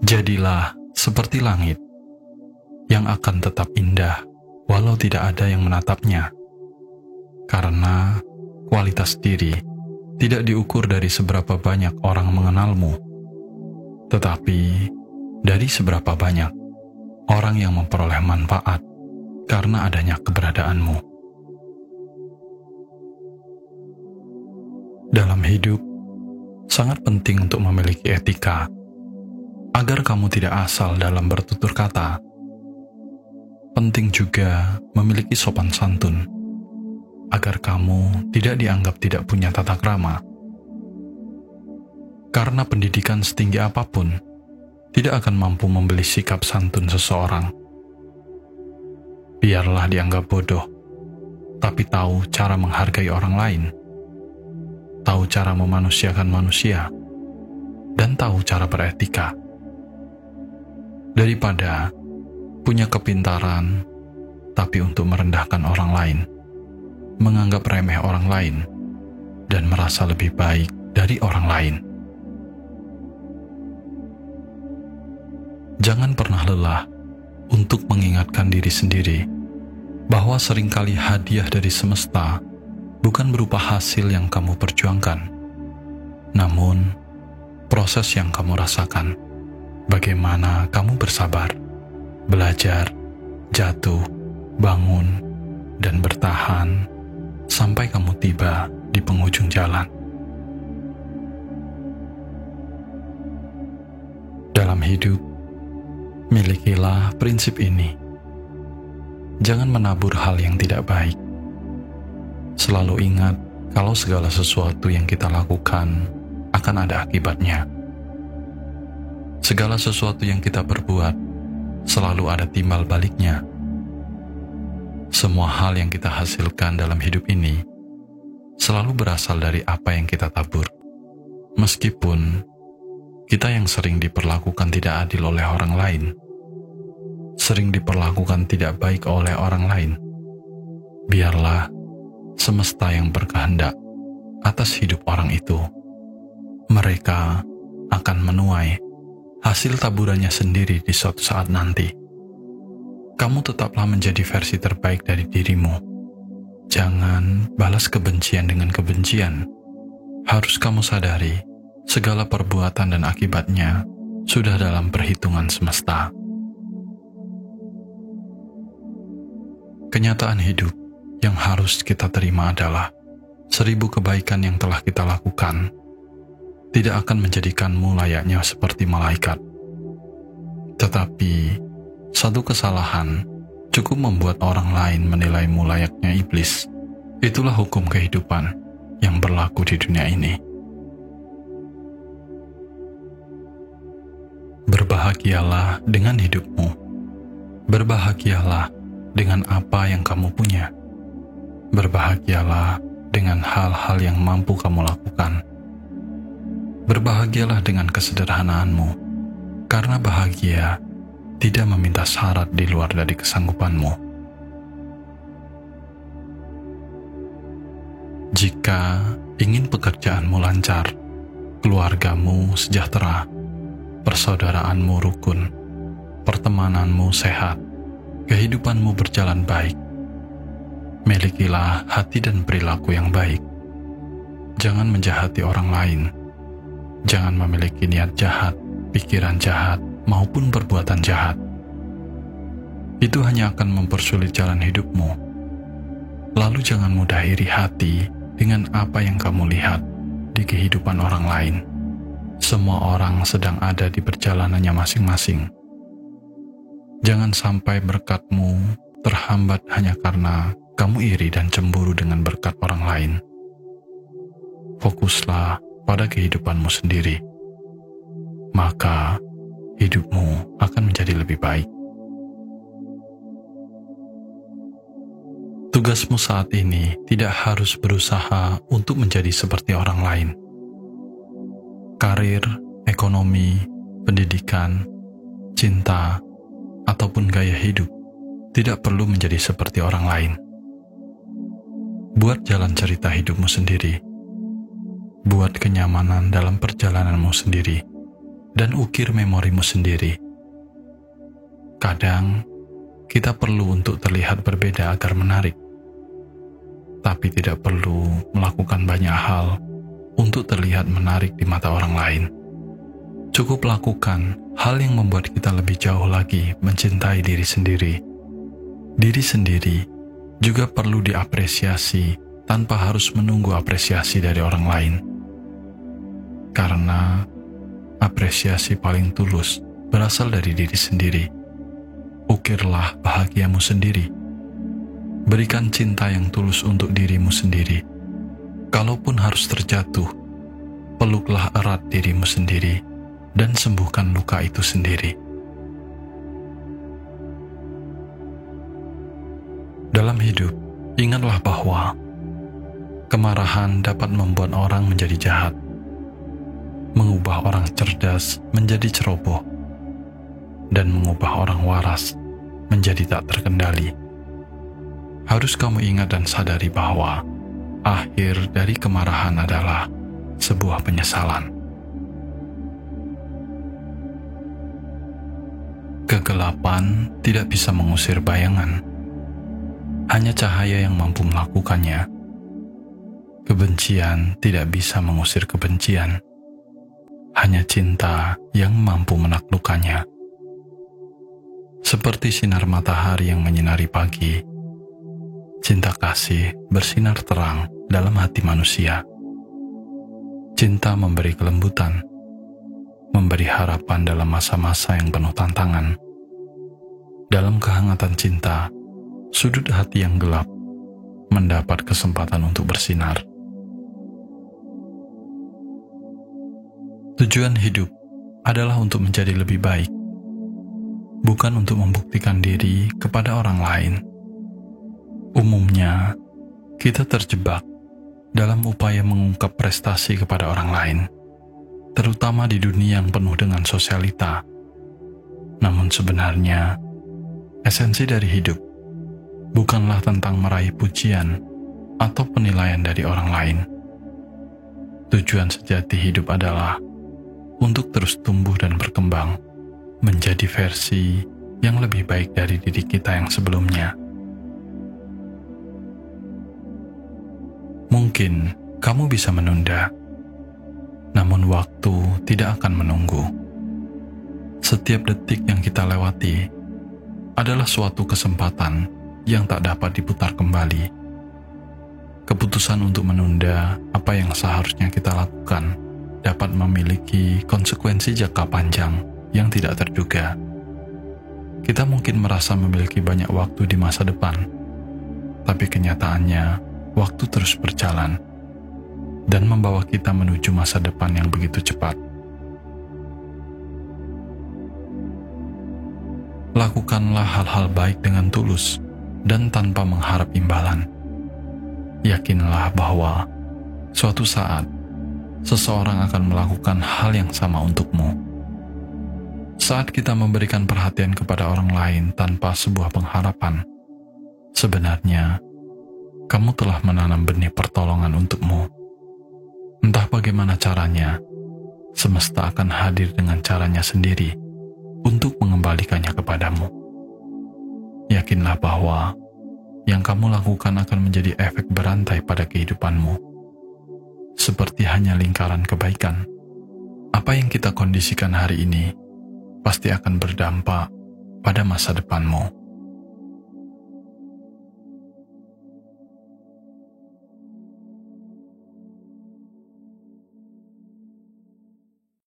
Jadilah seperti langit yang akan tetap indah walau tidak ada yang menatapnya. Karena kualitas diri tidak diukur dari seberapa banyak orang mengenalmu, tetapi dari seberapa banyak orang yang memperoleh manfaat karena adanya keberadaanmu. Dalam hidup, sangat penting untuk memiliki etika, agar kamu tidak asal dalam bertutur kata. Penting juga memiliki sopan santun, agar kamu tidak dianggap tidak punya tata krama. Karena pendidikan setinggi apapun tidak akan mampu membeli sikap santun seseorang. Biarlah dianggap bodoh, tapi tahu cara menghargai orang lain, tahu cara memanusiakan manusia, dan tahu cara beretika. Daripada punya kepintaran, tapi untuk merendahkan orang lain, menganggap remeh orang lain, dan merasa lebih baik dari orang lain. Jangan pernah lelah untuk mengingatkan diri sendiri bahwa seringkali hadiah dari semesta bukan berupa hasil yang kamu perjuangkan, namun proses yang kamu rasakan. Bagaimana kamu bersabar, belajar, jatuh, bangun, dan bertahan sampai kamu tiba di penghujung jalan. Dalam hidup, milikilah prinsip ini. Jangan menabur hal yang tidak baik. Selalu ingat kalau segala sesuatu yang kita lakukan akan ada akibatnya. Segala sesuatu yang kita perbuat selalu ada timbal baliknya. Semua hal yang kita hasilkan dalam hidup ini selalu berasal dari apa yang kita tabur. Meskipun kita yang sering diperlakukan tidak adil oleh orang lain, sering diperlakukan tidak baik oleh orang lain, biarlah semesta yang berkehendak atas hidup orang itu. Mereka akan menuai hasil taburannya sendiri di suatu saat nanti. Kamu tetaplah menjadi versi terbaik dari dirimu. Jangan balas kebencian dengan kebencian. Harus kamu sadari, segala perbuatan dan akibatnya sudah dalam perhitungan semesta. Kenyataan hidup yang harus kita terima adalah 1000 kebaikan yang telah kita lakukan tidak akan menjadikanmu layaknya seperti malaikat. Tetapi, satu kesalahan cukup membuat orang lain menilaimu layaknya iblis. Itulah hukum kehidupan yang berlaku di dunia ini. Berbahagialah dengan hidupmu. Berbahagialah dengan apa yang kamu punya. Berbahagialah dengan hal-hal yang mampu kamu lakukan. Berbahagialah dengan kesederhanaanmu, karena bahagia tidak meminta syarat di luar dari kesanggupanmu. Jika ingin pekerjaanmu lancar, keluargamu sejahtera, persaudaraanmu rukun, pertemananmu sehat, kehidupanmu berjalan baik, milikilah hati dan perilaku yang baik. Jangan menjahati orang lain. Jangan memiliki niat jahat, pikiran jahat, maupun perbuatan jahat. Itu hanya akan mempersulit jalan hidupmu. Lalu jangan mudah iri hati dengan apa yang kamu lihat di kehidupan orang lain. Semua orang sedang ada di perjalanannya masing-masing. Jangan sampai berkatmu terhambat hanya karena kamu iri dan cemburu dengan berkat orang lain. Fokuslah pada kehidupanmu sendiri, maka hidupmu akan menjadi lebih baik. Tugasmu saat ini tidak harus berusaha untuk menjadi seperti orang lain. Karir, ekonomi, pendidikan, cinta, ataupun gaya hidup tidak perlu menjadi seperti orang lain. Buat jalan cerita hidupmu sendiri. Buat kenyamanan dalam perjalananmu sendiri. dan ukir memorimu sendiri. Kadang, kita perlu untuk terlihat berbeda agar menarik, tapi tidak perlu melakukan banyak hal untuk terlihat menarik di mata orang lain. Cukup lakukan hal yang membuat kita lebih jauh lagi mencintai diri sendiri. Diri sendiri juga perlu diapresiasi tanpa harus menunggu apresiasi dari orang lain. Karena apresiasi paling tulus berasal dari diri sendiri. Ukirlah bahagiamu sendiri. Berikan cinta yang tulus untuk dirimu sendiri. Kalaupun harus terjatuh, peluklah erat dirimu sendiri dan sembuhkan luka itu sendiri. Dalam hidup, ingatlah bahwa kemarahan dapat membuat orang menjadi jahat, mengubah orang cerdas menjadi ceroboh, dan mengubah orang waras menjadi tak terkendali. Harus kamu ingat dan sadari bahwa akhir dari kemarahan adalah sebuah penyesalan. Kegelapan tidak bisa mengusir bayangan. Hanya cahaya yang mampu melakukannya. Kebencian tidak bisa mengusir kebencian. Hanya cinta yang mampu menaklukkannya. Seperti sinar matahari yang menyinari pagi, cinta kasih bersinar terang dalam hati manusia. Cinta memberi kelembutan, memberi harapan dalam masa-masa yang penuh tantangan. Dalam kehangatan cinta, sudut hati yang gelap mendapat kesempatan untuk bersinar. Tujuan hidup adalah untuk menjadi lebih baik, bukan untuk membuktikan diri kepada orang lain. Umumnya, kita terjebak dalam upaya mengungkap prestasi kepada orang lain, terutama di dunia yang penuh dengan sosialita. Namun sebenarnya, esensi dari hidup bukanlah tentang meraih pujian atau penilaian dari orang lain. Tujuan sejati hidup adalah untuk terus tumbuh dan berkembang, menjadi versi yang lebih baik dari diri kita yang sebelumnya. Mungkin kamu bisa menunda, namun waktu tidak akan menunggu. Setiap detik yang kita lewati adalah suatu kesempatan yang tak dapat diputar kembali. Keputusan untuk menunda apa yang seharusnya kita lakukan dapat memiliki konsekuensi jangka panjang yang tidak terduga. Kita mungkin merasa memiliki banyak waktu di masa depan, tapi kenyataannya waktu terus berjalan dan membawa kita menuju masa depan yang begitu cepat. Lakukanlah hal-hal baik dengan tulus dan tanpa mengharap imbalan. Yakinlah bahwa suatu saat seseorang akan melakukan hal yang sama untukmu. Saat kita memberikan perhatian kepada orang lain tanpa sebuah pengharapan, sebenarnya kamu telah menanam benih pertolongan untukmu. Entah bagaimana caranya, semesta akan hadir dengan caranya sendiri untuk mengembalikannya kepadamu. Yakinlah bahwa yang kamu lakukan akan menjadi efek berantai pada kehidupanmu. Seperti hanya lingkaran kebaikan, apa yang kita kondisikan hari ini pasti akan berdampak pada masa depanmu.